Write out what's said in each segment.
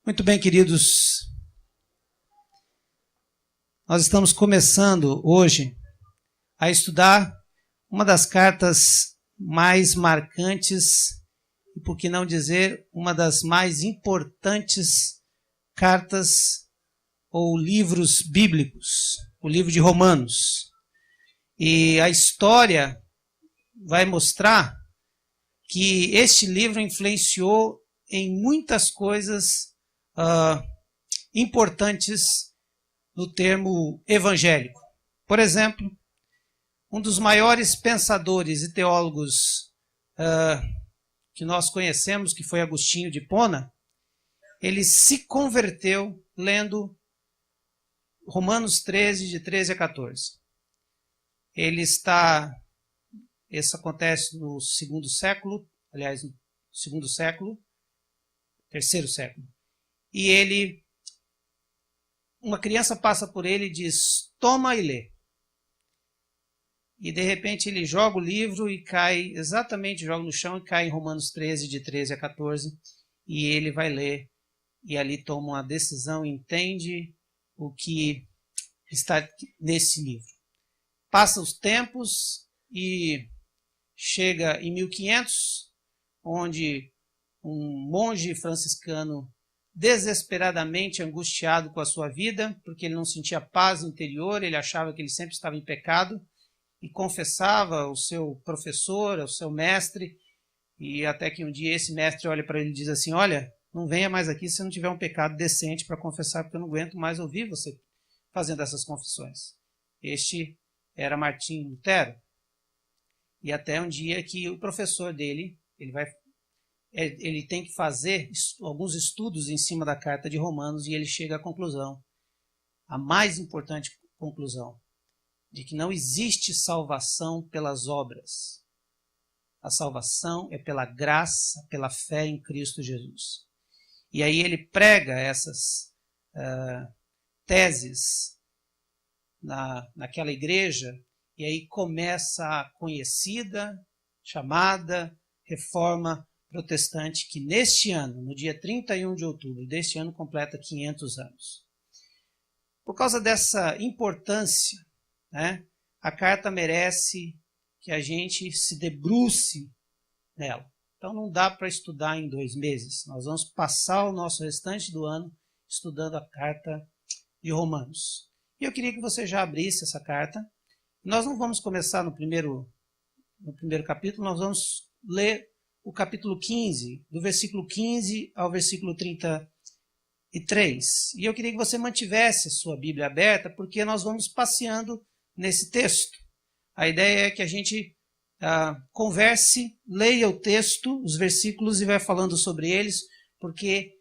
Muito bem, queridos. Nós estamos começando hoje a estudar uma das cartas mais marcantes, e por que não dizer, uma das mais importantes cartas ou livros bíblicos, o livro de Romanos. E a história vai mostrar que este livro influenciou em muitas coisas importantes no termo evangélico. Por exemplo, um dos maiores pensadores e teólogos que nós conhecemos, que foi Agostinho de Hipona, ele se converteu lendo Romanos 13, de 13 a 14. Isso acontece no segundo século, aliás, no segundo século, terceiro século. E uma criança passa por ele e diz, toma e lê. E de repente ele joga o livro e cai, joga no chão e cai em Romanos 13, de 13 a 14. E ele vai ler e ali toma uma decisão, entende o que está nesse livro. Passa os tempos e chega em 1500, onde um monge franciscano desesperadamente angustiado com a sua vida, porque ele não sentia paz interior, ele achava que ele sempre estava em pecado, e confessava ao seu professor, ao seu mestre, e até que um dia esse mestre olha para ele e diz assim, olha, não venha mais aqui se não tiver um pecado decente para confessar, porque eu não aguento mais ouvir você fazendo essas confissões. Este era Martinho Lutero. E até um dia que o professor dele, ele tem que fazer alguns estudos em cima da carta de Romanos e ele chega à conclusão, a mais importante conclusão, de que não existe salvação pelas obras. A salvação é pela graça, pela fé em Cristo Jesus. E aí ele prega essas teses naquela igreja, e aí começa a conhecida, chamada Reforma Protestante, que neste ano, no dia 31 de outubro deste ano, completa 500 anos. Por causa dessa importância, a carta merece que a gente se debruce nela. Então não dá para estudar em 2 meses. Nós vamos passar o nosso restante do ano estudando a carta de Romanos. E eu queria que você já abrisse essa carta. Nós não vamos começar no primeiro capítulo, nós vamos ler o capítulo 15, do versículo 15 ao versículo 33. E eu queria que você mantivesse a sua Bíblia aberta, porque nós vamos passeando nesse texto. A ideia é que a gente converse, leia o texto, os versículos e vai falando sobre eles, porque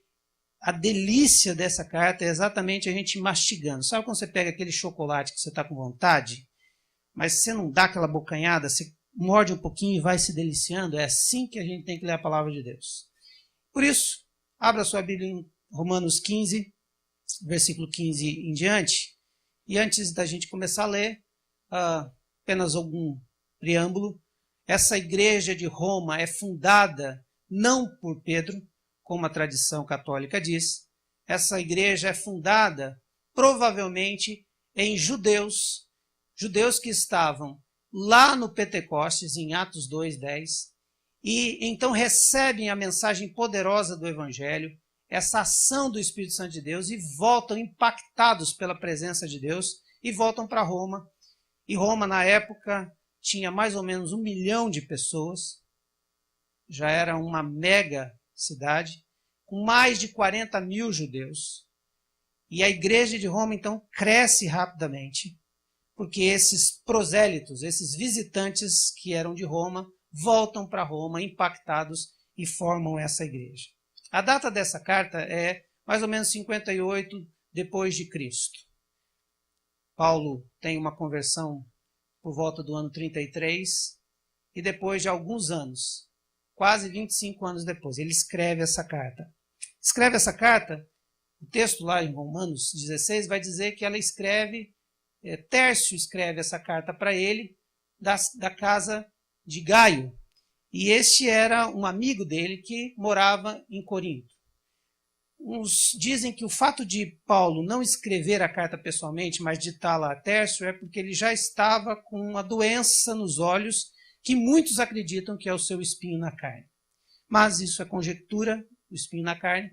a delícia dessa carta é exatamente a gente mastigando. Sabe quando você pega aquele chocolate que você está com vontade, mas você não dá aquela bocanhada, você morde um pouquinho e vai se deliciando? É assim que a gente tem que ler a palavra de Deus. Por isso, abra sua Bíblia em Romanos 15, versículo 15 em diante. E antes da gente começar a ler, apenas algum preâmbulo. Essa igreja de Roma é fundada não por Pedro, como a tradição católica diz. Essa igreja é fundada provavelmente em judeus que estavam lá no Pentecostes, em Atos 2:10, e então recebem a mensagem poderosa do Evangelho, essa ação do Espírito Santo de Deus, e voltam impactados pela presença de Deus, e voltam para Roma. E Roma, na época, tinha mais ou menos 1 milhão de pessoas, já era uma mega cidade, com mais de 40 mil judeus. E a igreja de Roma, então, cresce rapidamente, porque esses prosélitos, esses visitantes que eram de Roma, voltam para Roma impactados e formam essa igreja. A data dessa carta é mais ou menos 58 depois de Cristo. Paulo tem uma conversão por volta do ano 33, e depois de alguns anos, quase 25 anos depois, ele escreve essa carta. Escreve essa carta, o texto lá em Romanos 16 vai dizer que ela escreve, Tércio escreve essa carta para ele, da casa de Gaio. E este era um amigo dele que morava em Corinto. Uns dizem que o fato de Paulo não escrever a carta pessoalmente, mas ditá-la a Tércio, é porque ele já estava com uma doença nos olhos que muitos acreditam que é o seu espinho na carne. Mas isso é conjectura, o espinho na carne,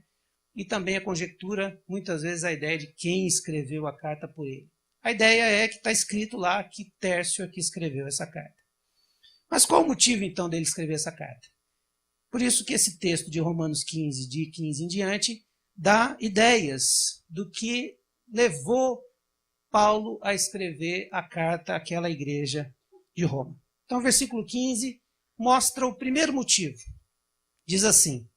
e também é conjectura, muitas vezes, a ideia de quem escreveu a carta por ele. A ideia é que está escrito lá que Tércio é que escreveu essa carta. Mas qual o motivo, então, dele escrever essa carta? Por isso que esse texto de Romanos 15, de 15 em diante, dá ideias do que levou Paulo a escrever a carta àquela igreja de Roma. Então, o versículo 15 mostra o primeiro motivo. Diz assim: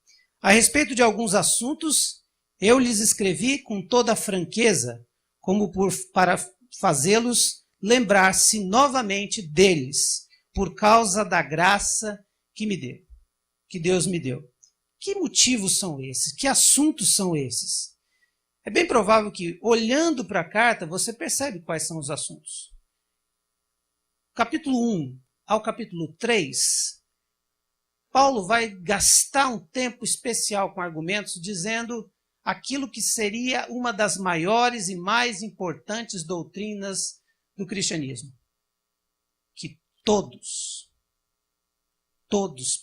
a respeito de alguns assuntos, eu lhes escrevi com toda a franqueza, como para fazê-los lembrar-se novamente deles, por causa da graça que Deus me deu. Que motivos são esses? Que assuntos são esses? É bem provável que, olhando para a carta, você percebe quais são os assuntos. Capítulo 1 ao capítulo 3, Paulo vai gastar um tempo especial com argumentos dizendo aquilo que seria uma das maiores e mais importantes doutrinas do cristianismo. Que todos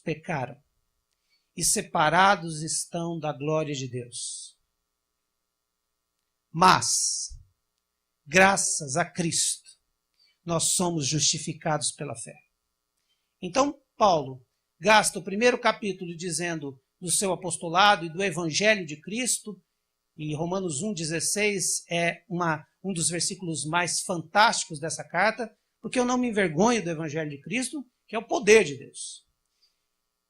pecaram e separados estão da glória de Deus. Mas, graças a Cristo, nós somos justificados pela fé. Então, Paulo gasta o primeiro capítulo dizendo do seu apostolado e do evangelho de Cristo, e Romanos 1,16 é um dos versículos mais fantásticos dessa carta, porque eu não me envergonho do evangelho de Cristo, que é o poder de Deus.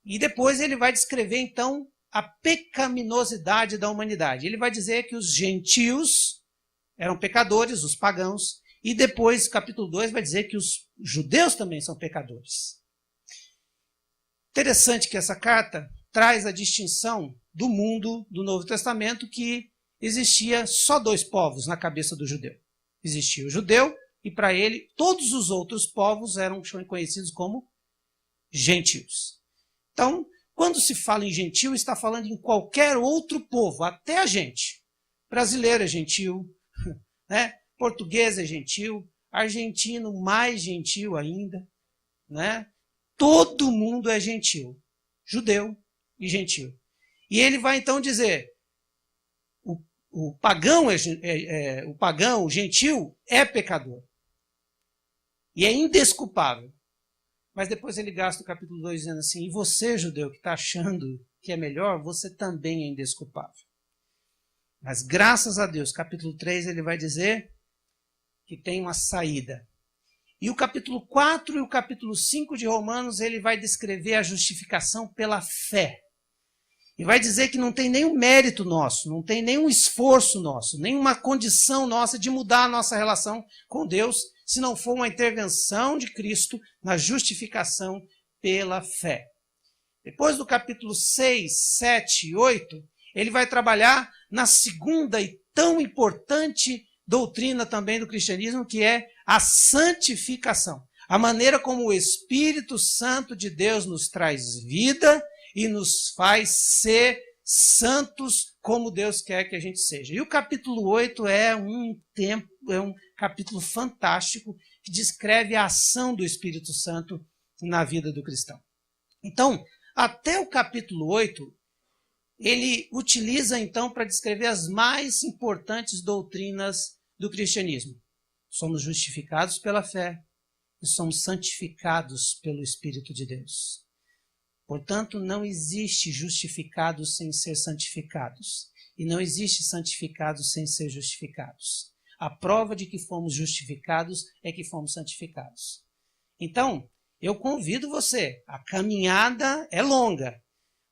E depois ele vai descrever, então, a pecaminosidade da humanidade. Ele vai dizer que os gentios eram pecadores, os pagãos, e depois, capítulo 2, vai dizer que os judeus também são pecadores. Interessante que essa carta traz a distinção do mundo do Novo Testamento, que existia só dois povos na cabeça do judeu. Existia o judeu, e para ele, todos os outros povos eram conhecidos como gentios. Então, quando se fala em gentil, está falando em qualquer outro povo, até a gente. Brasileiro é gentil, né? Português é gentil, argentino mais gentil ainda, né? Todo mundo é gentil, judeu e gentil. E ele vai então dizer, o pagão, o gentil é pecador. E é indesculpável. Mas depois ele gasta o capítulo 2 dizendo assim, e você, judeu, que está achando que é melhor, você também é indesculpável. Mas graças a Deus, capítulo 3 ele vai dizer que tem uma saída. E o capítulo 4 e o capítulo 5 de Romanos, ele vai descrever a justificação pela fé. E vai dizer que não tem nenhum mérito nosso, não tem nenhum esforço nosso, nenhuma condição nossa de mudar a nossa relação com Deus, se não for uma intervenção de Cristo na justificação pela fé. Depois do capítulo 6, 7 e 8, ele vai trabalhar na segunda e tão importante doutrina também do cristianismo, que é a santificação. A maneira como o Espírito Santo de Deus nos traz vida e nos faz ser santos como Deus quer que a gente seja. E o capítulo 8 é um capítulo fantástico que descreve a ação do Espírito Santo na vida do cristão. Então, até o capítulo 8, ele utiliza então para descrever as mais importantes doutrinas do cristianismo. Somos justificados pela fé e somos santificados pelo Espírito de Deus. Portanto, não existe justificados sem ser santificados. E não existe santificados sem ser justificados. A prova de que fomos justificados é que fomos santificados. Então, eu convido você, a caminhada é longa,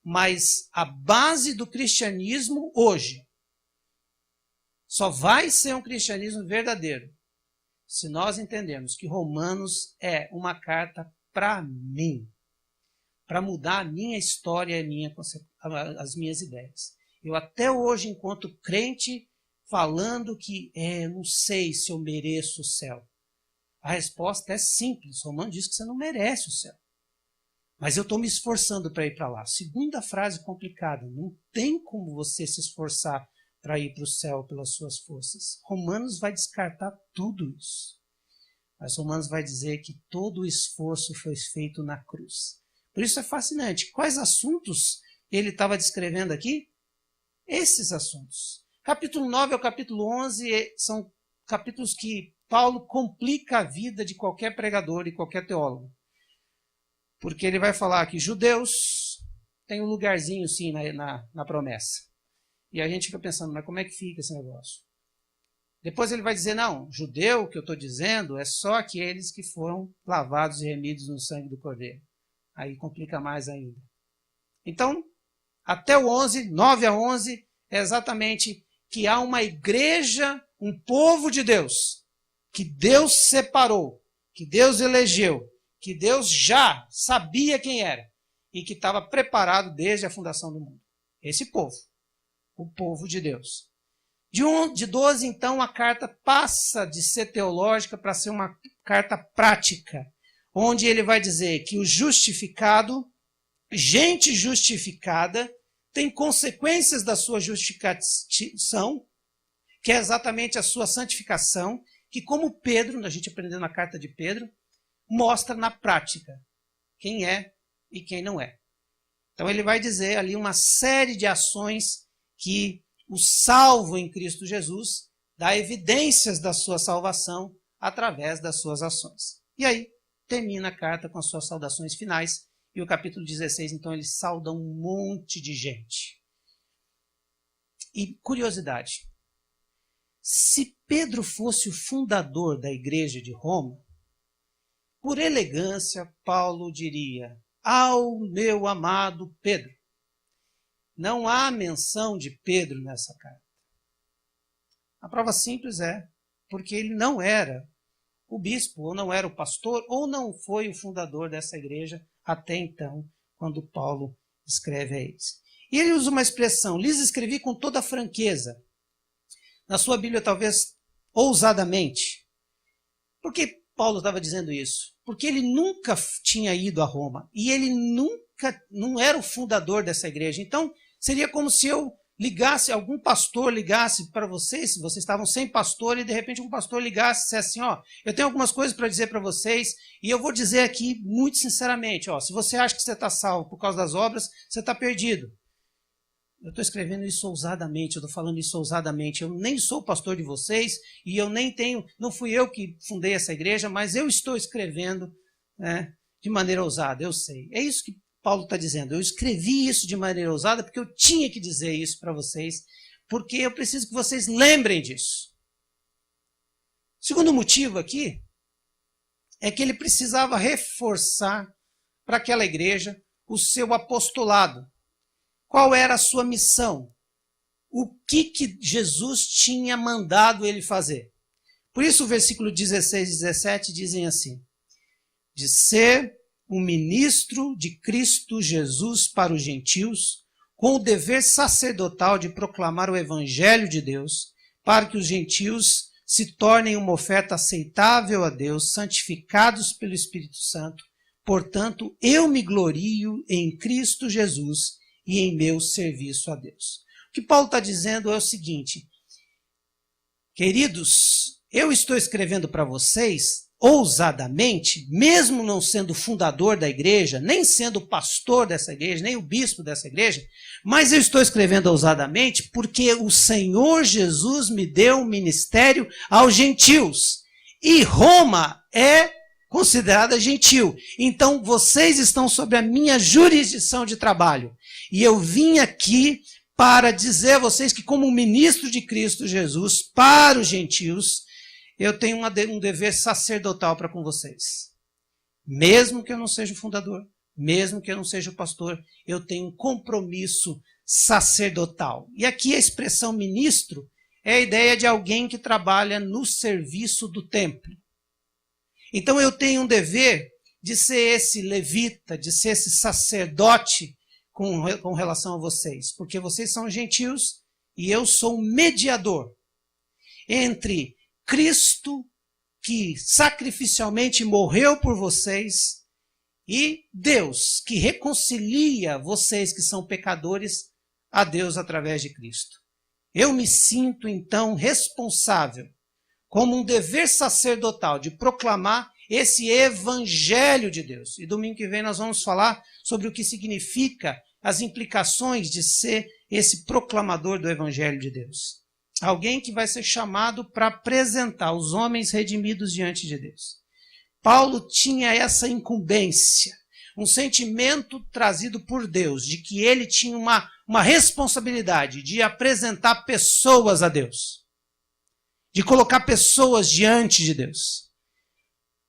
mas a base do cristianismo hoje só vai ser um cristianismo verdadeiro se nós entendermos que Romanos é uma carta para mim, para mudar a minha história e as minhas ideias. Eu até hoje, enquanto crente, falando que não sei se eu mereço o céu. A resposta é simples. Romano diz que você não merece o céu. Mas eu estou me esforçando para ir para lá. Segunda frase complicada. Não tem como você se esforçar para ir para o céu pelas suas forças. Romanos vai descartar tudo isso. Mas Romanos vai dizer que todo o esforço foi feito na cruz. Por isso é fascinante. Quais assuntos ele estava descrevendo aqui? Esses assuntos. Capítulo 9 ao capítulo 11 são capítulos que Paulo complica a vida de qualquer pregador e qualquer teólogo. Porque ele vai falar que judeus têm um lugarzinho sim na promessa. E a gente fica pensando, mas como é que fica esse negócio? Depois ele vai dizer, não, judeu, que eu estou dizendo, é só aqueles que foram lavados e remidos no sangue do Cordeiro. Aí complica mais ainda. Então, até o 11, 9 a 11, é exatamente que há uma igreja, um povo de Deus, que Deus separou, que Deus elegeu, que Deus já sabia quem era e que estava preparado desde a fundação do mundo. Esse povo, o povo de Deus. De 12, então, a carta passa de ser teológica para ser uma carta prática, onde ele vai dizer que o justificado, gente justificada, tem consequências da sua justificação, que é exatamente a sua santificação, que como Pedro, a gente aprendeu na carta de Pedro, mostra na prática quem é e quem não é. Então ele vai dizer ali uma série de ações que o salvo em Cristo Jesus dá evidências da sua salvação através das suas ações. E aí termina a carta com as suas saudações finais. E o capítulo 16, então, ele sauda um monte de gente. E curiosidade, se Pedro fosse o fundador da igreja de Roma, por elegância, Paulo diria, ao meu amado Pedro. Não há menção de Pedro nessa carta. A prova simples é porque ele não era o bispo, ou não era o pastor, ou não foi o fundador dessa igreja até então, quando Paulo escreve a eles. E ele usa uma expressão, lhes escrevi com toda franqueza. Na sua Bíblia, talvez ousadamente. Por que Paulo estava dizendo isso? Porque ele nunca tinha ido a Roma. E ele não era o fundador dessa igreja. Então, seria como se eu ligasse, algum pastor ligasse para vocês, se vocês estavam sem pastor, e de repente um pastor ligasse e dissesse assim, ó, eu tenho algumas coisas para dizer para vocês, e eu vou dizer aqui muito sinceramente, ó, se você acha que você está salvo por causa das obras, você está perdido. Eu estou escrevendo isso ousadamente, eu estou falando isso ousadamente, eu nem sou pastor de vocês, e eu nem tenho, não fui eu que fundei essa igreja, mas eu estou escrevendo, né, de maneira ousada, eu sei. É isso que Paulo está dizendo, eu escrevi isso de maneira ousada porque eu tinha que dizer isso para vocês, porque eu preciso que vocês lembrem disso. Segundo motivo aqui, é que ele precisava reforçar para aquela igreja o seu apostolado. Qual era a sua missão? O que Jesus tinha mandado ele fazer? Por isso o versículo 16 e 17 dizem assim, de ser um ministro de Cristo Jesus para os gentios, com o dever sacerdotal de proclamar o evangelho de Deus, para que os gentios se tornem uma oferta aceitável a Deus, santificados pelo Espírito Santo. Portanto, eu me glorio em Cristo Jesus e em meu serviço a Deus. O que Paulo está dizendo é o seguinte, queridos, eu estou escrevendo para vocês ousadamente, mesmo não sendo fundador da igreja, nem sendo pastor dessa igreja, nem o bispo dessa igreja, mas eu estou escrevendo ousadamente porque o Senhor Jesus me deu um ministério aos gentios. E Roma é considerada gentil. Então vocês estão sob a minha jurisdição de trabalho. E eu vim aqui para dizer a vocês que, como ministro de Cristo Jesus para os gentios, eu tenho um dever sacerdotal para com vocês. Mesmo que eu não seja o fundador, mesmo que eu não seja o pastor, eu tenho um compromisso sacerdotal. E aqui a expressão ministro é a ideia de alguém que trabalha no serviço do templo. Então eu tenho um dever de ser esse levita, de ser esse sacerdote com relação a vocês, porque vocês são gentios e eu sou um mediador entre Cristo, que sacrificialmente morreu por vocês, e Deus, que reconcilia vocês que são pecadores a Deus através de Cristo. Eu me sinto, então, responsável, como um dever sacerdotal, de proclamar esse evangelho de Deus. E domingo que vem nós vamos falar sobre o que significa as implicações de ser esse proclamador do evangelho de Deus. Alguém que vai ser chamado para apresentar os homens redimidos diante de Deus. Paulo tinha essa incumbência, um sentimento trazido por Deus, de que ele tinha uma responsabilidade de apresentar pessoas a Deus, de colocar pessoas diante de Deus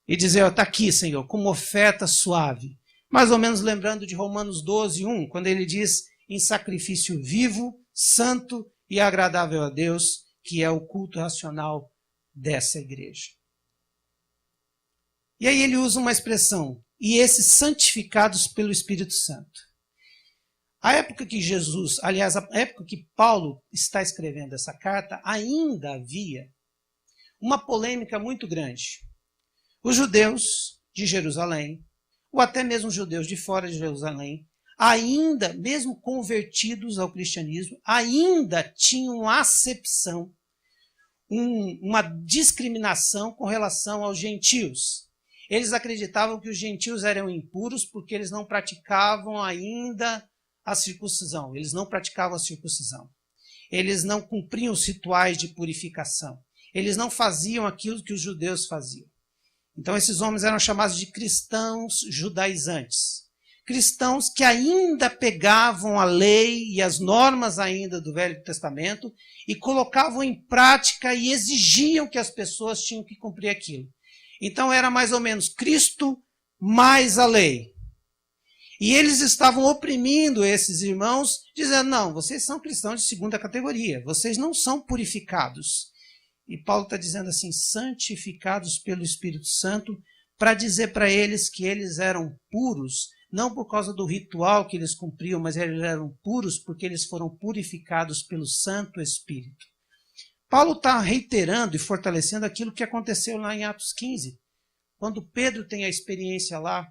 e dizer, está aqui, Senhor, como oferta suave. Mais ou menos lembrando de Romanos 12, 1, quando ele diz, em sacrifício vivo, santo e agradável a Deus, que é o culto racional dessa igreja. E aí ele usa uma expressão, e esses santificados pelo Espírito Santo. A época que Jesus, aliás, a época que Paulo está escrevendo essa carta, ainda havia uma polêmica muito grande. Os judeus de Jerusalém, ou até mesmo os judeus de fora de Jerusalém, ainda, mesmo convertidos ao cristianismo, ainda tinham acepção, uma discriminação com relação aos gentios. Eles acreditavam que os gentios eram impuros porque eles não praticavam ainda a circuncisão. Eles não praticavam a circuncisão. Eles não cumpriam os rituais de purificação. Eles não faziam aquilo que os judeus faziam. Então esses homens eram chamados de cristãos judaizantes. Cristãos que ainda pegavam a lei e as normas ainda do Velho Testamento e colocavam em prática e exigiam que as pessoas tinham que cumprir aquilo. Então era mais ou menos Cristo mais a lei. E eles estavam oprimindo esses irmãos, dizendo, não, vocês são cristãos de segunda categoria, vocês não são purificados. E Paulo está dizendo assim, santificados pelo Espírito Santo, para dizer para eles que eles eram puros, não por causa do ritual que eles cumpriam, mas eles eram puros porque eles foram purificados pelo Santo Espírito. Paulo está reiterando e fortalecendo aquilo que aconteceu lá em Atos 15, quando Pedro tem a experiência lá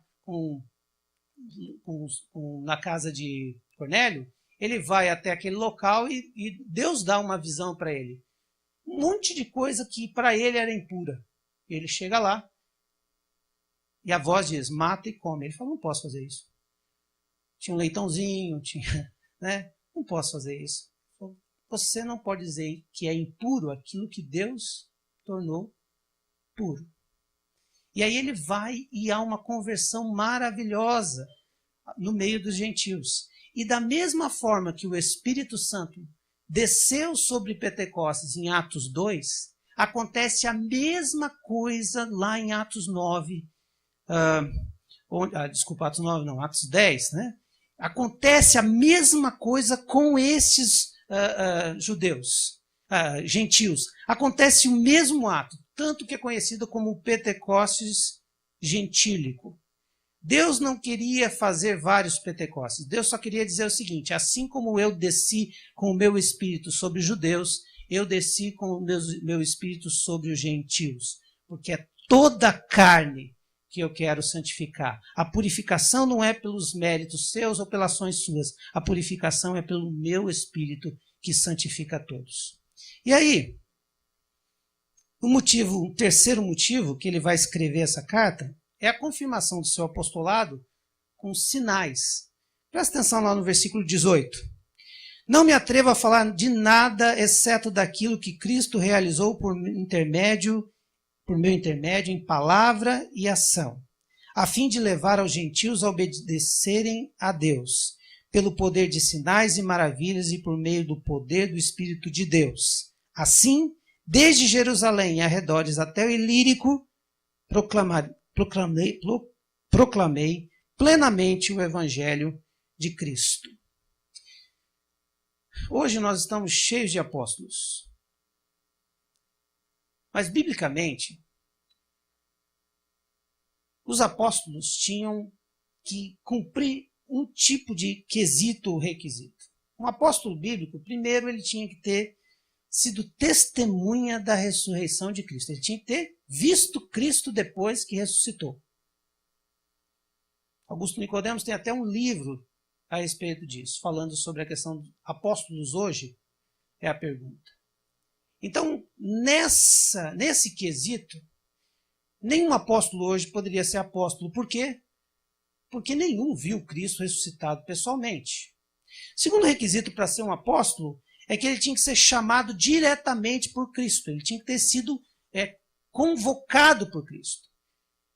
na casa de Cornélio, ele vai até aquele local e Deus dá uma visão para ele. Um monte de coisa que para ele era impura. Ele chega lá e a voz diz, mata e come. Ele fala, não posso fazer isso. Tinha um leitãozinho, né? Não posso fazer isso. Você não pode dizer que é impuro aquilo que Deus tornou puro. E aí ele vai e há uma conversão maravilhosa no meio dos gentios. E da mesma forma que o Espírito Santo desceu sobre Pentecostes em Atos 2, acontece a mesma coisa lá em Atos 9. Atos 9 não, Atos 10, né? Acontece a mesma coisa com esses gentios. Acontece o mesmo ato, tanto que é conhecido como o Pentecostes gentílico. Deus não queria fazer vários Pentecostes. Deus só queria dizer o seguinte, assim como eu desci com o meu espírito sobre os judeus, eu desci com o meu espírito sobre os gentios. Porque é toda a carne que eu quero santificar. A purificação não é pelos méritos seus ou pelas ações suas. A purificação é pelo meu espírito que santifica a todos. E aí, o terceiro motivo que ele vai escrever essa carta é a confirmação do seu apostolado com sinais. Presta atenção lá no versículo 18. Não me atrevo a falar de nada exceto daquilo que Cristo realizou por meu intermédio em palavra e ação, a fim de levar aos gentios a obedecerem a Deus, pelo poder de sinais e maravilhas e por meio do poder do Espírito de Deus. Assim, desde Jerusalém e arredores até o Ilírico, proclamei plenamente o Evangelho de Cristo. Hoje nós estamos cheios de apóstolos. Mas, biblicamente, os apóstolos tinham que cumprir um tipo de quesito ou requisito. Um apóstolo bíblico, primeiro, ele tinha que ter sido testemunha da ressurreição de Cristo. Ele tinha que ter visto Cristo depois que ressuscitou. Augusto Nicodemos tem até um livro a respeito disso, falando sobre a questão dos apóstolos hoje, é a pergunta. Então, nesse quesito, nenhum apóstolo hoje poderia ser apóstolo. Por quê? Porque nenhum viu Cristo ressuscitado pessoalmente. Segundo requisito para ser um apóstolo é que ele tinha que ser chamado diretamente por Cristo. Ele tinha que ter sido convocado por Cristo.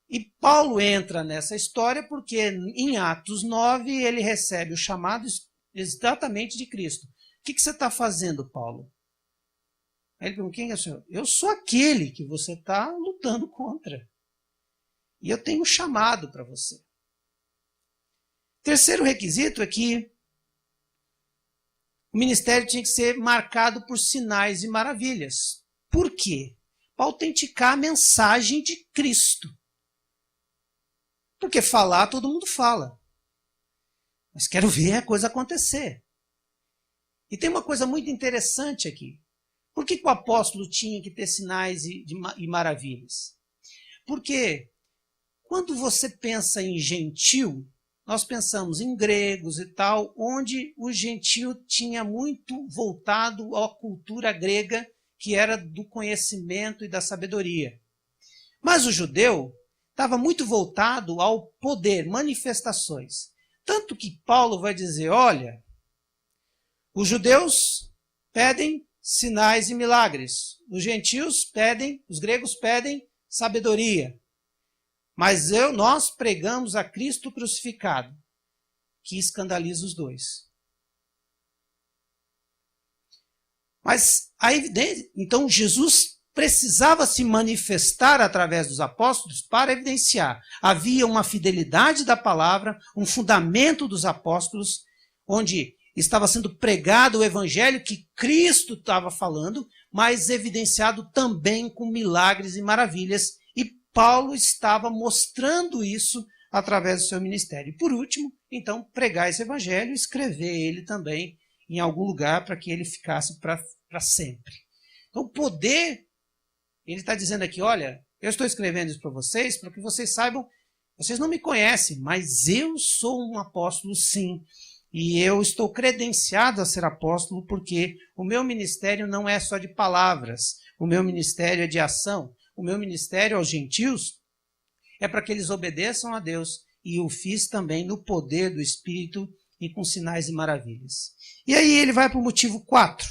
E Paulo entra nessa história porque em Atos 9 ele recebe o chamado exatamente de Cristo. O que você está fazendo, Paulo? Aí ele pergunta, quem é o senhor? Eu sou aquele que você está lutando contra. E eu tenho um chamado para você. Terceiro requisito é que o ministério tinha que ser marcado por sinais e maravilhas. Por quê? Para autenticar a mensagem de Cristo. Porque falar, todo mundo fala. Mas quero ver a coisa acontecer. E tem uma coisa muito interessante aqui. Por que o apóstolo tinha que ter sinais e maravilhas? Porque quando você pensa em gentil, nós pensamos em gregos e tal, onde o gentil tinha muito voltado à cultura grega, que era do conhecimento e da sabedoria. Mas o judeu estava muito voltado ao poder, manifestações. Tanto que Paulo vai dizer, olha, os judeus pedem sinais e milagres. Os gentios pedem, os gregos pedem sabedoria. Mas nós pregamos a Cristo crucificado, que escandaliza os dois. Mas a evidência, então Jesus precisava se manifestar através dos apóstolos para evidenciar. Havia uma fidelidade da palavra, um fundamento dos apóstolos, onde estava sendo pregado o evangelho que Cristo estava falando, mas evidenciado também com milagres e maravilhas. E Paulo estava mostrando isso através do seu ministério. E por último, então, pregar esse evangelho e escrever ele também em algum lugar para que ele ficasse para sempre. Então, o poder, ele está dizendo aqui, olha, eu estou escrevendo isso para que vocês saibam, vocês não me conhecem, mas eu sou um apóstolo sim. E eu estou credenciado a ser apóstolo porque o meu ministério não é só de palavras, o meu ministério é de ação. O meu ministério aos gentios é para que eles obedeçam a Deus e o fiz também no poder do Espírito e com sinais e maravilhas. E aí ele vai para o motivo 4,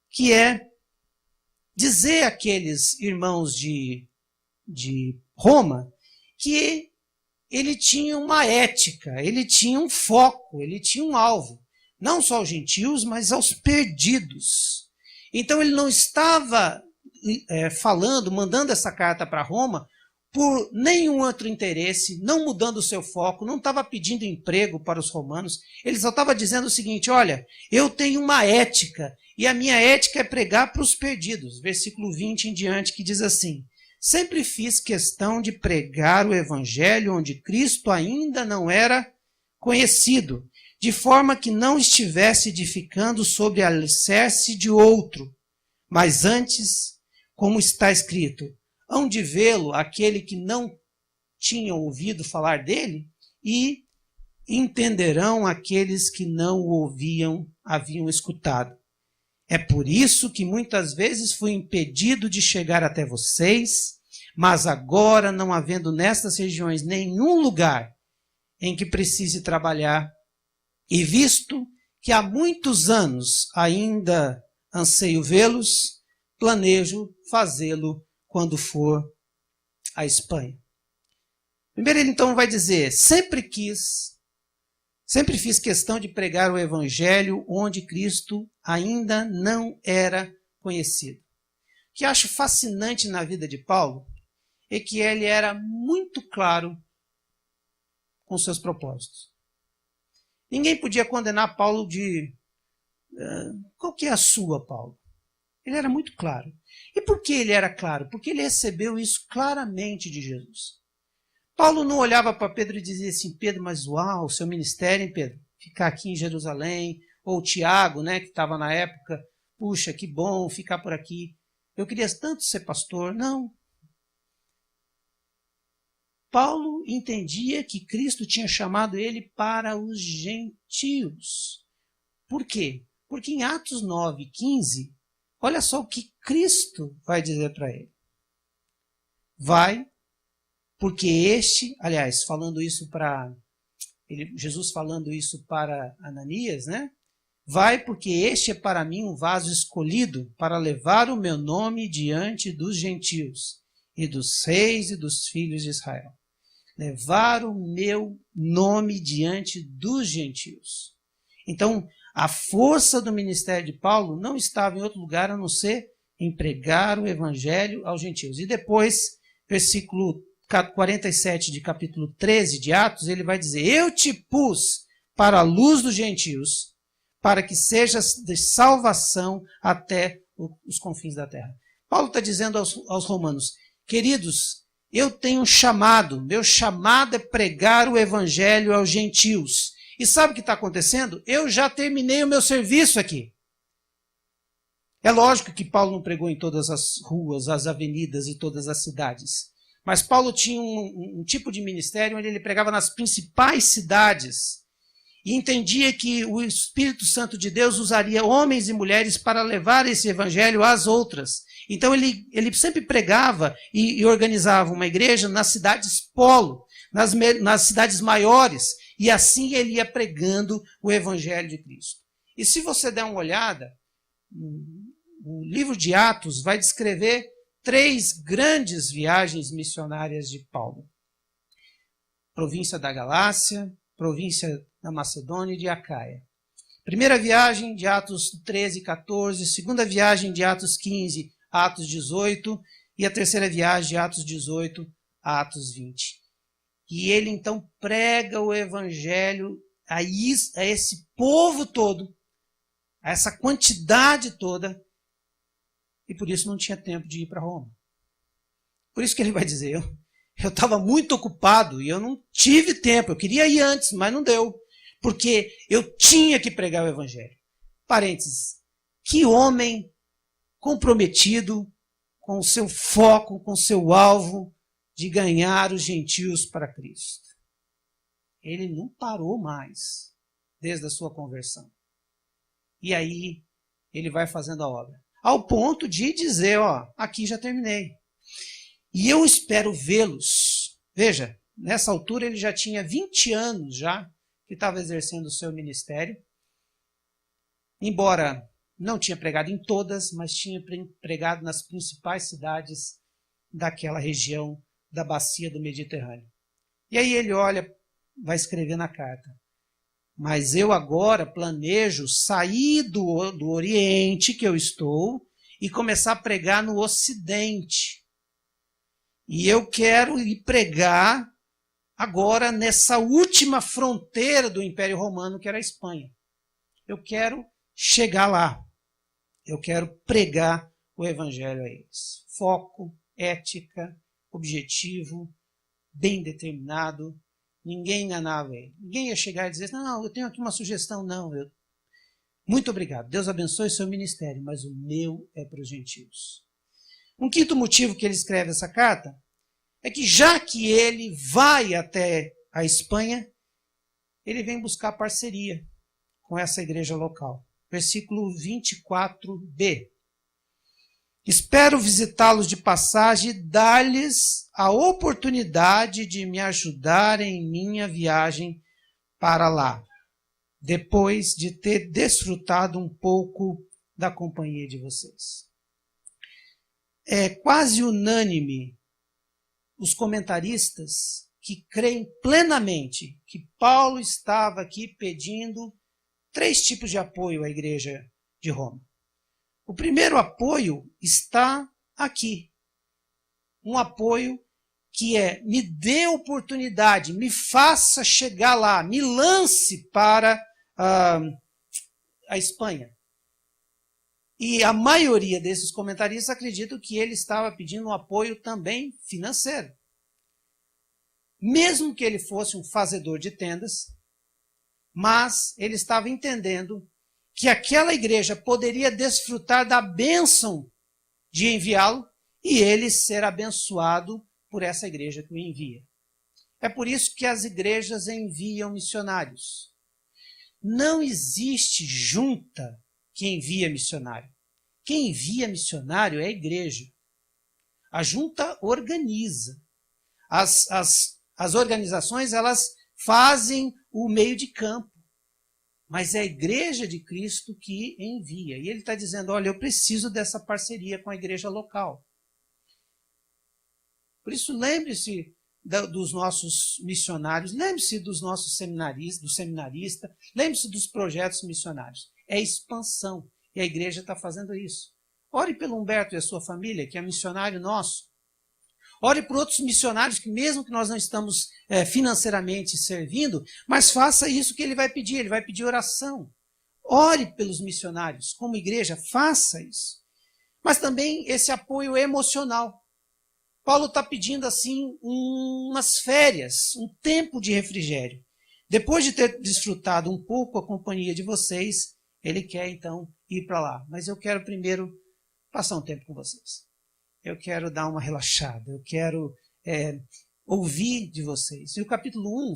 que é dizer àqueles irmãos de Roma que ele tinha uma ética, ele tinha um foco, ele tinha um alvo. Não só aos gentios, mas aos perdidos. Então ele não estava mandando essa carta para Roma por nenhum outro interesse, não mudando o seu foco, não estava pedindo emprego para os romanos. Ele só estava dizendo o seguinte, olha, eu tenho uma ética, e a minha ética é pregar para os perdidos. Versículo 20 em diante, que diz assim, sempre fiz questão de pregar o evangelho onde Cristo ainda não era conhecido, de forma que não estivesse edificando sobre alicerce de outro, mas antes, como está escrito, hão de vê-lo aquele que não tinha ouvido falar dele e entenderão aqueles que não o haviam escutado. É por isso que muitas vezes fui impedido de chegar até vocês, mas agora, não havendo nestas regiões nenhum lugar em que precise trabalhar, e visto que há muitos anos ainda anseio vê-los, planejo fazê-lo quando for à Espanha. Primeiro ele então vai dizer, sempre fiz questão de pregar o evangelho onde Cristo ainda não era conhecido. O que acho fascinante na vida de Paulo é que ele era muito claro com seus propósitos. Ninguém podia condenar Paulo de... qual que é a sua, Paulo? Ele era muito claro. E por que ele era claro? Porque ele recebeu isso claramente de Jesus. Paulo não olhava para Pedro e dizia assim, Pedro, mas uau, seu ministério, hein, Pedro? Ficar aqui em Jerusalém. Ou Tiago, né, que estava na época, puxa, que bom ficar por aqui. Eu queria tanto ser pastor. Não. Paulo entendia que Cristo tinha chamado ele para os gentios. Por quê? Porque em Atos 9:15, olha só o que Cristo vai dizer para ele. Vai, porque aliás, falando isso para Jesus falando isso para Ananias, né? Vai, porque este é para mim um vaso escolhido para levar o meu nome diante dos gentios e dos reis e dos filhos de Israel. Levar o meu nome diante dos gentios. Então, a força do ministério de Paulo não estava em outro lugar a não ser em pregar o evangelho aos gentios. E depois, versículo 47 de capítulo 13 de Atos, ele vai dizer: eu te pus para a luz dos gentios, para que sejas de salvação até os confins da terra. Paulo está dizendo aos romanos: queridos, eu tenho um chamado, meu chamado é pregar o evangelho aos gentios. E sabe o que está acontecendo? Eu já terminei o meu serviço aqui. É lógico que Paulo não pregou em todas as ruas, as avenidas e todas as cidades. Mas Paulo tinha um tipo de ministério onde ele pregava nas principais cidades. E entendia que o Espírito Santo de Deus usaria homens e mulheres para levar esse evangelho às outras. Então ele sempre pregava e organizava uma igreja nas cidades polo, nas cidades maiores. E assim ele ia pregando o evangelho de Cristo. E se você der uma olhada, o livro de Atos vai descrever 3 grandes viagens missionárias de Paulo. Província da Galácia, província da Macedônia e de Acaia. Primeira viagem de Atos 13 e 14, segunda viagem de Atos 15 a Atos 18 e a terceira viagem de Atos 18 a Atos 20. E ele então prega o evangelho a esse povo todo, a essa quantidade toda, e por isso não tinha tempo de ir para Roma. Por isso que ele vai dizer, eu estava muito ocupado e eu não tive tempo, eu queria ir antes, mas não deu, porque eu tinha que pregar o evangelho. Parênteses, que homem comprometido com o seu foco, com o seu alvo, de ganhar os gentios para Cristo. Ele não parou mais desde a sua conversão. E aí ele vai fazendo a obra. Ao ponto de dizer, aqui já terminei. E eu espero vê-los. Veja, nessa altura ele já tinha 20 anos já que estava exercendo o seu ministério. Embora não tinha pregado em todas, mas tinha pregado nas principais cidades daquela região da bacia do Mediterrâneo. E aí ele olha, vai escrever na carta: mas eu agora planejo sair do Oriente que eu estou e começar a pregar no Ocidente. E eu quero ir pregar agora nessa última fronteira do Império Romano, que era a Espanha. Eu quero chegar lá. Eu quero pregar o evangelho a eles. Foco, ética, objetivo, bem determinado. Ninguém enganava ele. Ninguém ia chegar e dizer: não, eu tenho aqui uma sugestão. Não, muito obrigado. Deus abençoe seu ministério, mas o meu é para os gentios. Um quinto motivo que ele escreve essa carta é que, já que ele vai até a Espanha, ele vem buscar parceria com essa igreja local. Versículo 24b. Espero visitá-los de passagem e dar-lhes a oportunidade de me ajudar em minha viagem para lá, depois de ter desfrutado um pouco da companhia de vocês. É quase unânime os comentaristas que creem plenamente que Paulo estava aqui pedindo 3 tipos de apoio à igreja de Roma. O primeiro apoio está aqui. Um apoio que me dê oportunidade, me faça chegar lá, me lance para a Espanha. E a maioria desses comentaristas acreditam que ele estava pedindo um apoio também financeiro. Mesmo que ele fosse um fazedor de tendas, mas ele estava entendendo que aquela igreja poderia desfrutar da bênção de enviá-lo e ele ser abençoado por essa igreja que o envia. É por isso que as igrejas enviam missionários. Não existe junta que envia missionário. Quem envia missionário é a igreja. A junta organiza. As organizações, elas fazem o meio de campo. Mas é a igreja de Cristo que envia. E ele está dizendo, olha, eu preciso dessa parceria com a igreja local. Por isso, lembre-se dos nossos missionários, lembre-se dos nossos seminaristas, do seminarista, lembre-se dos projetos missionários. É expansão. E a igreja está fazendo isso. Ore pelo Humberto e a sua família, que é missionário nosso. Ore por outros missionários que mesmo que nós não estamos financeiramente servindo, mas faça isso que ele vai pedir oração. Ore pelos missionários, como igreja, faça isso. Mas também esse apoio emocional. Paulo está pedindo assim umas férias, um tempo de refrigério. Depois de ter desfrutado um pouco a companhia de vocês, ele quer então ir para lá. Mas eu quero primeiro passar um tempo com vocês. Eu quero dar uma relaxada, eu quero ouvir de vocês. E o capítulo 1,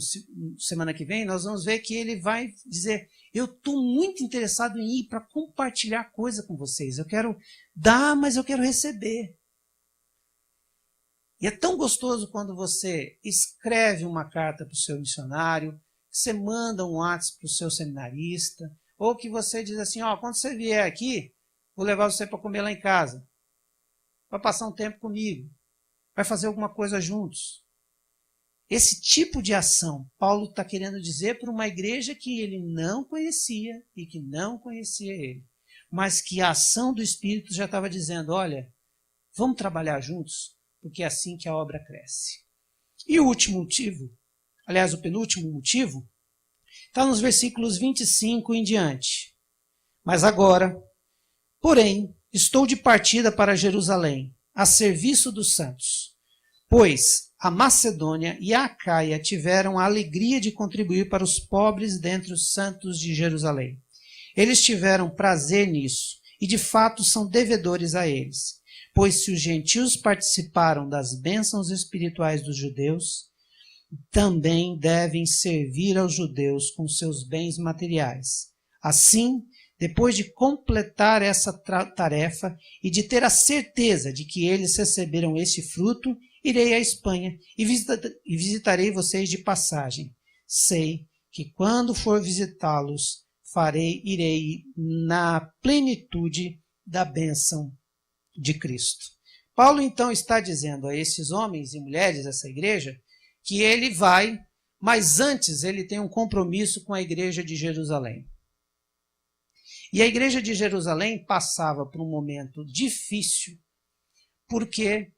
semana que vem, nós vamos ver que ele vai dizer, eu estou muito interessado em ir para compartilhar coisa com vocês. Eu quero dar, mas eu quero receber. E é tão gostoso quando você escreve uma carta para o seu missionário, você manda um WhatsApp para o seu seminarista, ou que você diz assim, quando você vier aqui, vou levar você para comer lá em casa. Vai passar um tempo comigo. Vai fazer alguma coisa juntos. Esse tipo de ação, Paulo está querendo dizer para uma igreja que ele não conhecia e que não conhecia ele. Mas que a ação do Espírito já estava dizendo, olha, vamos trabalhar juntos, porque é assim que a obra cresce. E o último motivo, aliás, o penúltimo motivo, está nos versículos 25 em diante. Mas agora, porém, estou de partida para Jerusalém, a serviço dos santos, pois a Macedônia e a Acaia tiveram a alegria de contribuir para os pobres dentre os santos de Jerusalém. Eles tiveram prazer nisso, e de fato são devedores a eles, pois se os gentios participaram das bênçãos espirituais dos judeus, também devem servir aos judeus com seus bens materiais. Assim, depois de completar essa tarefa e de ter a certeza de que eles receberam esse fruto, irei à Espanha e visitarei vocês de passagem. Sei que quando for visitá-los, irei na plenitude da bênção de Cristo. Paulo então está dizendo a esses homens e mulheres dessa igreja que ele vai, mas antes ele tem um compromisso com a igreja de Jerusalém. E a igreja de Jerusalém passava por um momento difícil, porque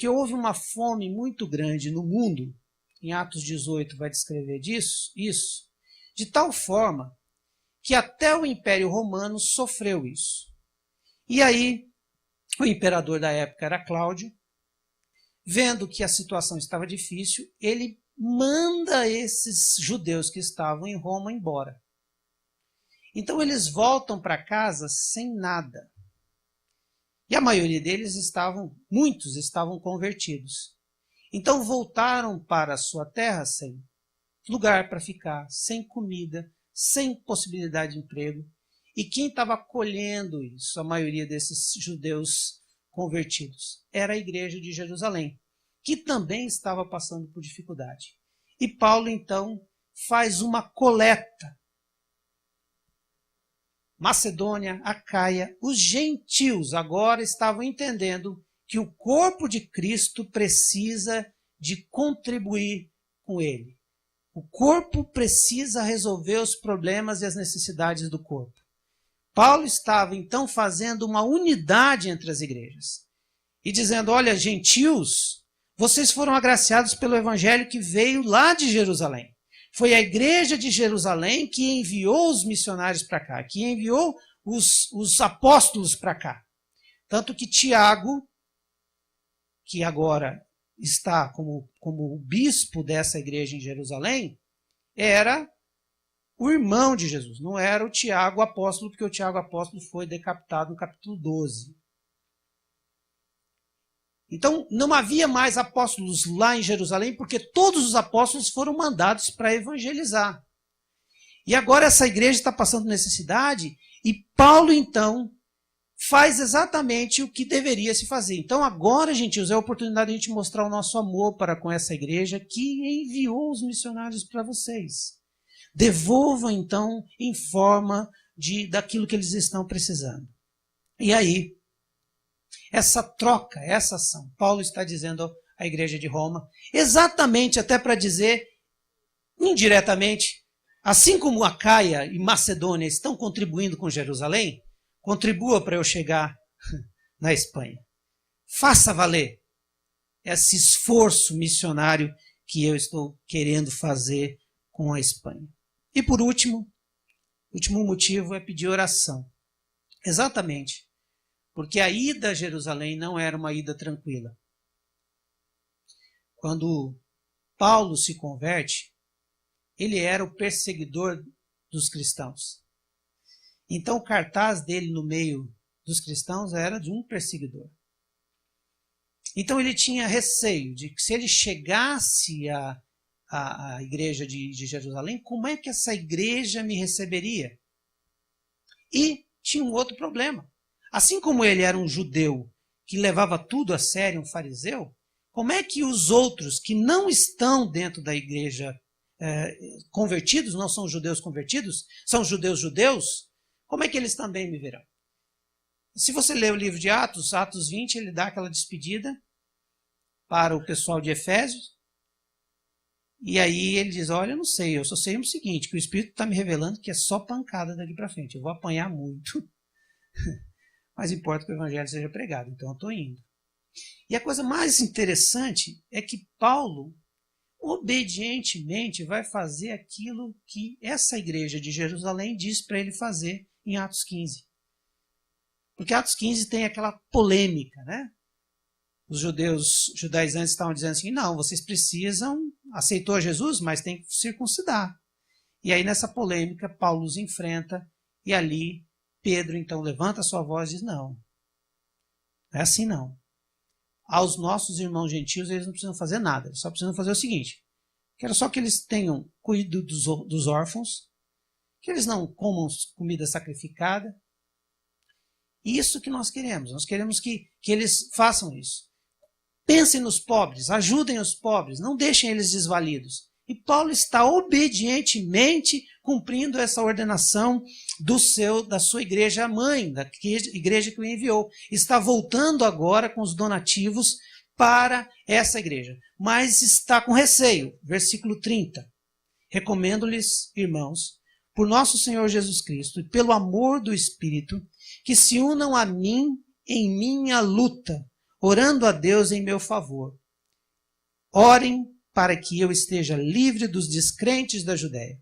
houve uma fome muito grande no mundo, em Atos 18 vai descrever isso, de tal forma que até o Império Romano sofreu isso. E aí, o imperador da época era Cláudio, vendo que a situação estava difícil, ele manda esses judeus que estavam em Roma embora. Então eles voltam para casa sem nada. E a maioria deles muitos estavam convertidos. Então voltaram para a sua terra sem lugar para ficar, sem comida, sem possibilidade de emprego. E quem estava colhendo isso, a maioria desses judeus convertidos, era a igreja de Jerusalém, que também estava passando por dificuldade. E Paulo então faz uma coleta. Macedônia, Acaia, os gentios agora estavam entendendo que o corpo de Cristo precisa de contribuir com ele. O corpo precisa resolver os problemas e as necessidades do corpo. Paulo estava então fazendo uma unidade entre as igrejas e dizendo, olha, gentios, vocês foram agraciados pelo evangelho que veio lá de Jerusalém. Foi a igreja de Jerusalém que enviou os missionários para cá, que enviou os apóstolos para cá. Tanto que Tiago, que agora está como o bispo dessa igreja em Jerusalém, era o irmão de Jesus, não era o Tiago apóstolo, porque o Tiago apóstolo foi decapitado no capítulo 12. Então, não havia mais apóstolos lá em Jerusalém, porque todos os apóstolos foram mandados para evangelizar. E agora essa igreja está passando necessidade, e Paulo, então, faz exatamente o que deveria se fazer. Então, agora, gentios, é a oportunidade de a gente mostrar o nosso amor para com essa igreja que enviou os missionários para vocês. Devolvam, então, em forma daquilo que eles estão precisando. E aí, essa troca, essa ação, Paulo está dizendo à igreja de Roma, exatamente até para dizer, indiretamente, assim como Acaia e Macedônia estão contribuindo com Jerusalém, contribua para eu chegar na Espanha. Faça valer esse esforço missionário que eu estou querendo fazer com a Espanha. E por último, o último motivo é pedir oração. Exatamente. Porque a ida a Jerusalém não era uma ida tranquila. Quando Paulo se converte, ele era o perseguidor dos cristãos. Então o cartaz dele no meio dos cristãos era de um perseguidor. Então ele tinha receio de que se ele chegasse à igreja de Jerusalém, como é que essa igreja me receberia? E tinha um outro problema. Assim como ele era um judeu que levava tudo a sério, um fariseu, como é que os outros que não estão dentro da igreja convertidos, não são judeus convertidos, são judeus, como é que eles também me verão? Se você ler o livro de Atos, Atos 20, ele dá aquela despedida para o pessoal de Efésios, e aí ele diz, olha, eu não sei, eu só sei o seguinte, que o Espírito está me revelando que é só pancada daqui para frente, eu vou apanhar muito. Mas importa que o evangelho seja pregado, então eu estou indo. E a coisa mais interessante é que Paulo, obedientemente, vai fazer aquilo que essa igreja de Jerusalém diz para ele fazer em Atos 15. Porque Atos 15 tem aquela polêmica, né? Os judaizantes estavam dizendo assim, não, vocês precisam, aceitou Jesus, mas tem que circuncidar. E aí nessa polêmica, Paulo os enfrenta e ali Pedro, então, levanta a sua voz e diz, não é assim não. Aos nossos irmãos gentios, eles não precisam fazer nada, eles só precisam fazer o seguinte, quero só que eles tenham cuidado dos órfãos, que eles não comam comida sacrificada. Isso que nós queremos que eles façam isso. Pensem nos pobres, ajudem os pobres, não deixem eles desvalidos. E Paulo está obedientemente cumprindo essa ordenação da sua igreja mãe, da igreja que o enviou. Está voltando agora com os donativos para essa igreja. Mas está com receio. Versículo 30. Recomendo-lhes, irmãos, por nosso Senhor Jesus Cristo e pelo amor do Espírito, que se unam a mim em minha luta, orando a Deus em meu favor. Orem para que eu esteja livre dos descrentes da Judéia,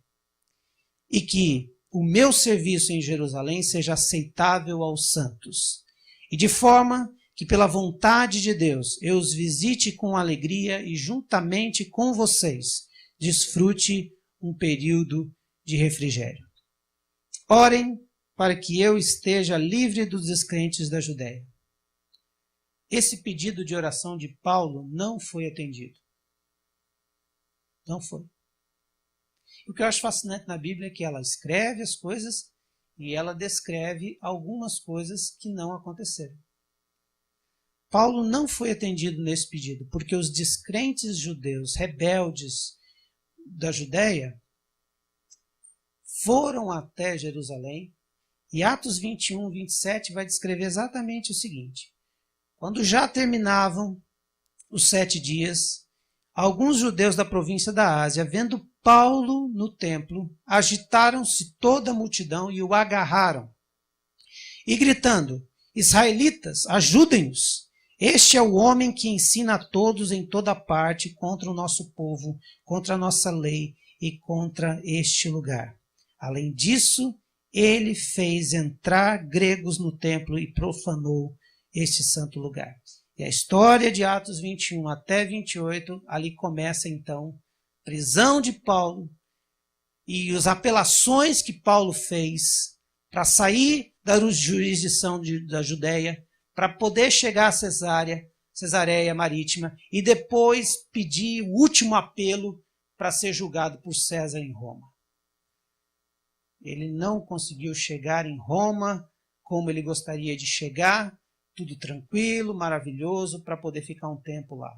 e que o meu serviço em Jerusalém seja aceitável aos santos, e de forma que pela vontade de Deus eu os visite com alegria e juntamente com vocês desfrute um período de refrigério. Orem para que eu esteja livre dos descrentes da Judéia. Esse pedido de oração de Paulo não foi atendido. Não foi. O que eu acho fascinante na Bíblia é que ela escreve as coisas e ela descreve algumas coisas que não aconteceram. Paulo não foi atendido nesse pedido, porque os descrentes judeus, rebeldes da Judéia, foram até Jerusalém, e Atos 21, 27 vai descrever exatamente o seguinte. Quando já terminavam os 7 dias, alguns judeus da província da Ásia, vendo Paulo no templo, agitaram-se toda a multidão e o agarraram. E gritando, israelitas, ajudem-nos! Este é o homem que ensina a todos em toda parte contra o nosso povo, contra a nossa lei e contra este lugar. Além disso, ele fez entrar gregos no templo e profanou este santo lugar. E a história de Atos 21 até 28, ali começa então a prisão de Paulo e as apelações que Paulo fez para sair da jurisdição da Judéia, para poder chegar a Cesárea, Cesareia Marítima e depois pedir o último apelo para ser julgado por César em Roma. Ele não conseguiu chegar em Roma como ele gostaria de chegar, tudo tranquilo, maravilhoso, para poder ficar um tempo lá.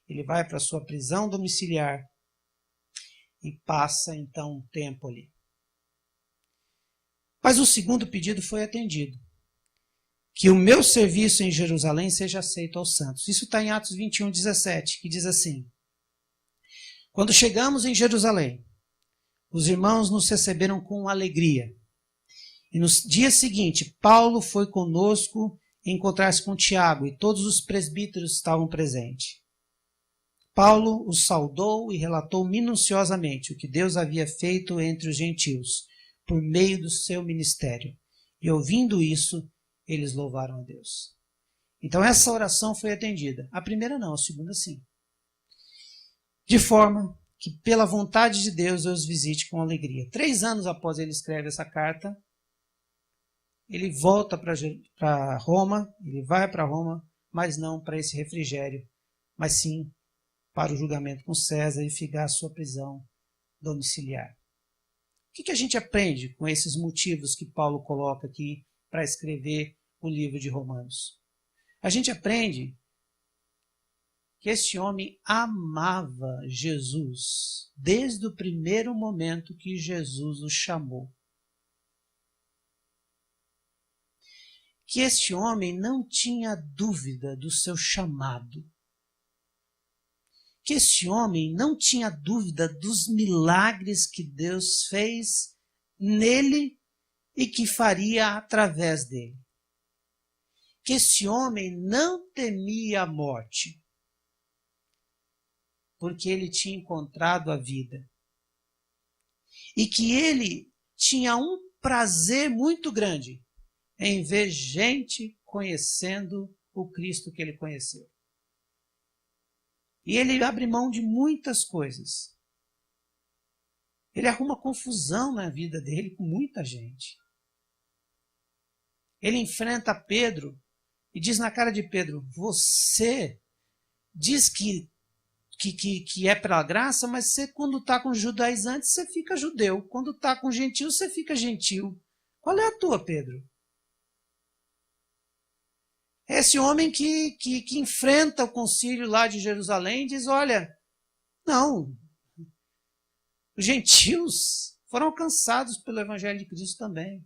Ele vai para sua prisão domiciliar e passa então um tempo ali. Mas o segundo pedido foi atendido. Que o meu serviço em Jerusalém seja aceito aos santos. Isso está em Atos 21, 17, que diz assim: quando chegamos em Jerusalém, os irmãos nos receberam com alegria. E no dia seguinte, Paulo foi conosco encontrar-se com Tiago, e todos os presbíteros estavam presentes. Paulo os saudou e relatou minuciosamente o que Deus havia feito entre os gentios, por meio do seu ministério. E ouvindo isso, eles louvaram a Deus. Então essa oração foi atendida. A primeira não, a segunda sim. De forma que pela vontade de Deus eu os visite com alegria. 3 anos após ele escreve essa carta, ele volta para Roma, ele vai para Roma, mas não para esse refrigério, mas sim para o julgamento com César e ficar a sua prisão domiciliar. O que a gente aprende com esses motivos que Paulo coloca aqui para escrever o livro de Romanos? A gente aprende que este homem amava Jesus desde o primeiro momento que Jesus o chamou. Que este homem não tinha dúvida do seu chamado. Que este homem não tinha dúvida dos milagres que Deus fez nele e que faria através dele. Que este homem não temia a morte, porque ele tinha encontrado a vida. E que ele tinha um prazer muito grande em ver gente conhecendo o Cristo que ele conheceu. E ele abre mão de muitas coisas. Ele arruma confusão na vida dele com muita gente. Ele enfrenta Pedro e diz na cara de Pedro: você diz que é pela graça, mas você, quando está com os judaizantes, você fica judeu. Quando está com gentil, você fica gentil. Qual é a tua, Pedro? Esse homem que enfrenta o concílio lá de Jerusalém e diz: olha, não, os gentios foram alcançados pelo Evangelho de Cristo também.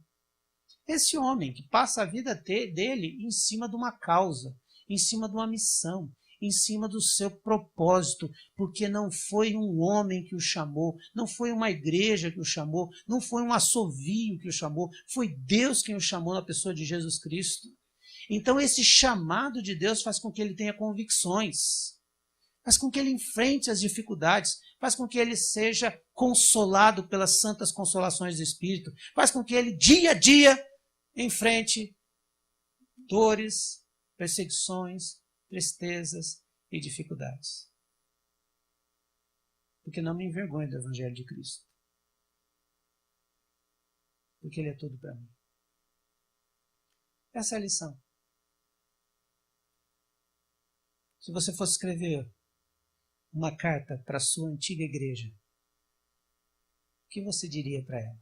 Esse homem que passa a vida dele em cima de uma causa, em cima de uma missão, em cima do seu propósito, porque não foi um homem que o chamou, não foi uma igreja que o chamou, não foi um assovio que o chamou, foi Deus quem o chamou na pessoa de Jesus Cristo. Então esse chamado de Deus faz com que ele tenha convicções, faz com que ele enfrente as dificuldades, faz com que ele seja consolado pelas santas consolações do Espírito, faz com que ele dia a dia enfrente dores, perseguições, tristezas e dificuldades. Porque não me envergonho do Evangelho de Cristo. Porque ele é tudo para mim. Essa é a lição. Se você fosse escrever uma carta para a sua antiga igreja, o que você diria para ela?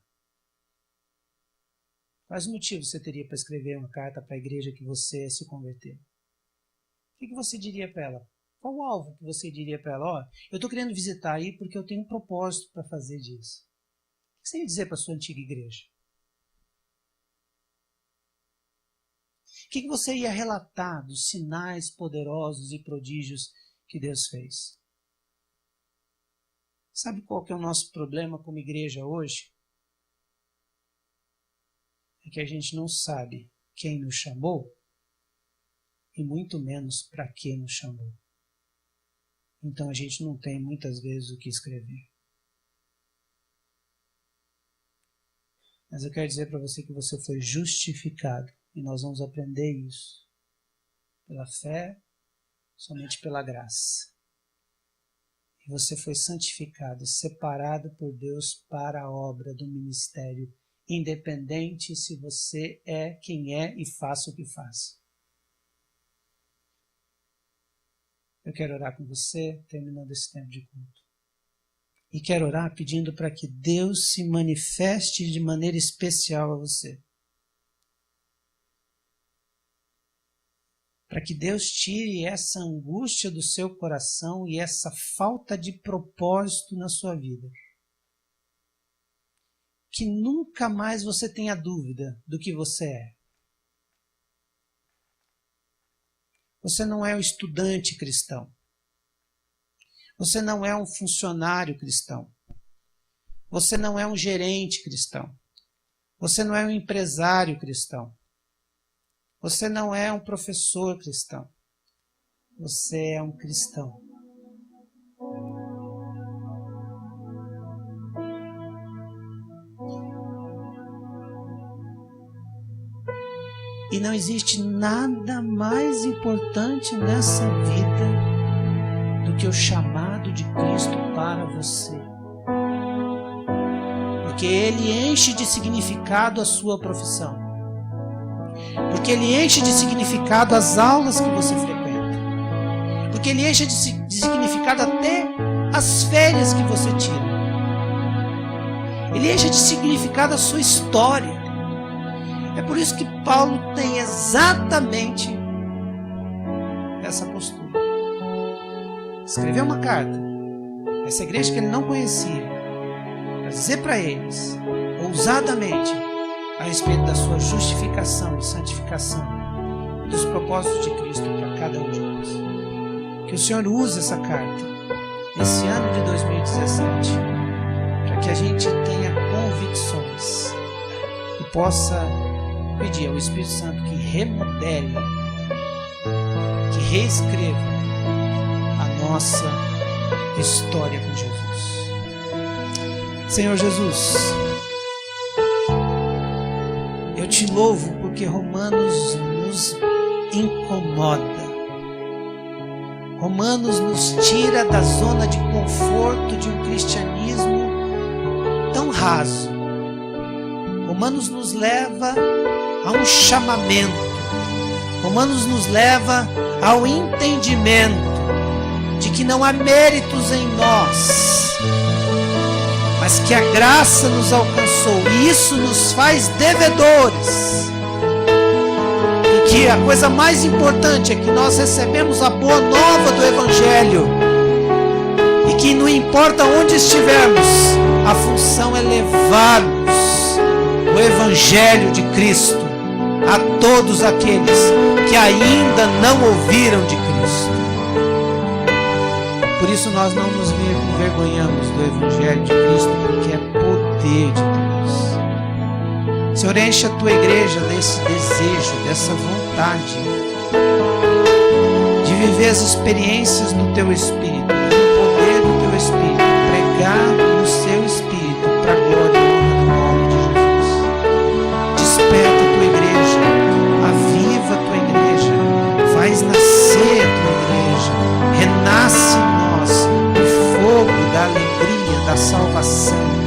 Quais motivos você teria para escrever uma carta para a igreja que você se converteu? O que você diria para ela? Qual o alvo que você diria para ela? Ó, eu estou querendo visitar aí porque eu tenho um propósito para fazer disso. O que você ia dizer para a sua antiga igreja? O que você ia relatar dos sinais poderosos e prodígios que Deus fez? Sabe qual que é o nosso problema como igreja hoje? É que a gente não sabe quem nos chamou e muito menos para que nos chamou. Então a gente não tem muitas vezes o que escrever. Mas eu quero dizer para você que você foi justificado. E nós vamos aprender isso. Pela fé, somente pela graça. E você foi santificado, separado por Deus para a obra do ministério, independente se você é quem é e faça o que faz. Eu quero orar com você, terminando esse tempo de culto. E quero orar pedindo para que Deus se manifeste de maneira especial a você. Para que Deus tire essa angústia do seu coração e essa falta de propósito na sua vida. Que nunca mais você tenha dúvida do que você é. Você não é um estudante cristão. Você não é um funcionário cristão. Você não é um gerente cristão. Você não é um empresário cristão. Você não é um professor cristão. Você é um cristão. E não existe nada mais importante nessa vida do que o chamado de Cristo para você. Porque Ele enche de significado a sua profissão. Porque Ele enche de significado as aulas que você frequenta. Porque Ele enche de significado até as férias que você tira. Ele enche de significado a sua história. É por isso que Paulo tem exatamente essa postura. Escreveu uma carta a essa igreja que ele não conhecia, para dizer para eles, ousadamente, a respeito da sua justificação e santificação, e dos propósitos de Cristo para cada um de nós. Que o Senhor use essa carta, nesse ano de 2017, para que a gente tenha convicções e possa pedir ao Espírito Santo que remodele, que reescreva a nossa história com Jesus. Senhor Jesus, eu te louvo porque Romanos nos incomoda. Romanos nos tira da zona de conforto de um cristianismo tão raso. Romanos nos leva a um chamamento. Romanos nos leva ao entendimento de que não há méritos em nós, mas que a graça nos alcançou, e isso nos faz devedores. E que a coisa mais importante é que nós recebemos a boa nova do Evangelho, e que não importa onde estivermos, a função é levarmos o Evangelho de Cristo a todos aqueles que ainda não ouviram de Cristo. Por isso nós não nos envergonhamos do Evangelho de Cristo, porque é poder de Deus. Senhor, enche a tua igreja desse desejo, dessa vontade de viver as experiências no teu Espírito, no poder do teu Espírito, pregar no seu Espírito para a glória e honra do nome de Jesus. Desperta a tua igreja, aviva a tua igreja, faz nascer a tua igreja, renasce em nós o fogo da alegria, da salvação.